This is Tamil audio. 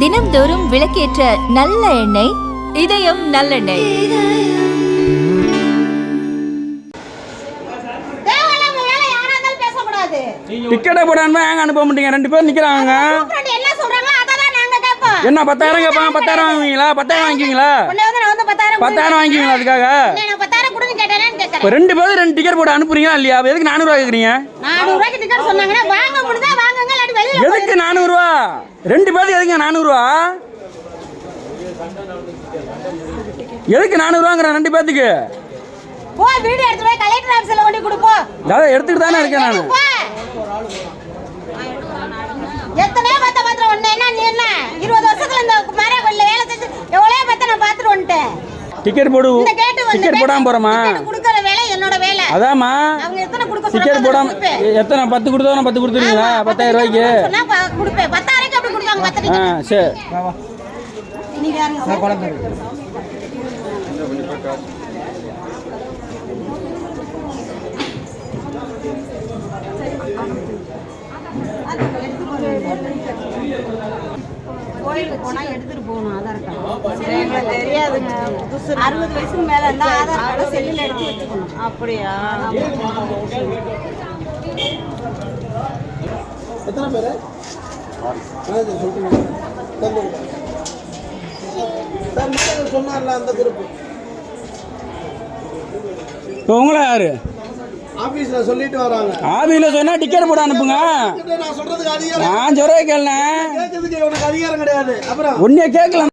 தினம்தோறும் விளக்கேற்ற நல்ல எண்ணெய் இதயம் நல்லெண்ணெய். டிக்கெட்டை போடாம ஏங்க அனுப்ப மாட்டீங்க? 2 பேர் நிக்கிறாங்க. என்ன 10,000 கேட்பாங்க? 10,000 வாங்குவீங்களா? 10,000 வாங்கிக்குவீங்களா? 10,000 வாங்கிக்குவீங்களா? அதுக்காக 2 பேர் 2 டிக்கெட் போட்டு அனுப்புறீங்களா இல்லையா? எதுக்கு 400 ரூபா கேக்குறீங்க? 400 ரூபாய்க்கு டிக்கெட் சொன்னாங்கன்னா வாங்க முடிஞ்சா வாங்குங்க, இல்லாட்டி வெளியில எதுக்கு 400 ரூபா? 2 பேருக்கு எதுக்கு 400 ரூபா? எதுக்கு 400 ரூபாங்கற 2 பேருக்கு? போ வீடியோ எடுத்து போய் கலெக்டர் ஆபீஸ்ல கொண்டு கொடு போ. அத எடுத்துட்டு தானே இருக்கேன் நானு. எத்தனை பத்திரம் ஒண்ணு என்ன நீ என்ன 20 வருஷத்துல இந்த மரகொல்ல வேலை செஞ்சு எவ்வளவு பத்த நான் பாத்துட்டு வந்துட்டேன். டிக்கெட் போடு. டிக்கெட் போடாம போறமா? குடுக்குற வேலை என்னோட வேலை. அதாமா. அவங்க எத்தனை குடுக்க டிக்கெட் போடாம எத்தனை 10 கொடுத்தா 10 கொடுத்துறீங்களா? 10,000 ரூபாய்க்கு சொன்னா குடுப்பேன். 10,000க்கு அப்படி குடுவாங்க 10 டிக்கெட். சரி. நீங்க யாருங்க? நான் குழந்தை. கோயிலுக்கு போனா எடுத்துட்டு போகணும் ஆதார் கார்டு. தெரியாதுங்க. 60 வயசுக்கு மேல இருந்தா ஆதார் கார்டு செல்லுல எடுத்து வச்சுக்கணும். அப்படியா? எத்தனை பேரு? சொன்னார்ல அந்த குரூப். உங்கள யாரு? ஆபீஸ்ல சொல்லிட்டு வராங்க. ஆபீஸ்ல சொன்னா டிக்கெட் போட அனுப்புங்க. நான் சொல்றதுக்கு அதிகாரம். நான் சொல்றே கேளு. கேக்குறதுக்கு உனக்கு அதிகாரம் கிடையாது. அப்புறம் உன்னைய கேட்கலாம்.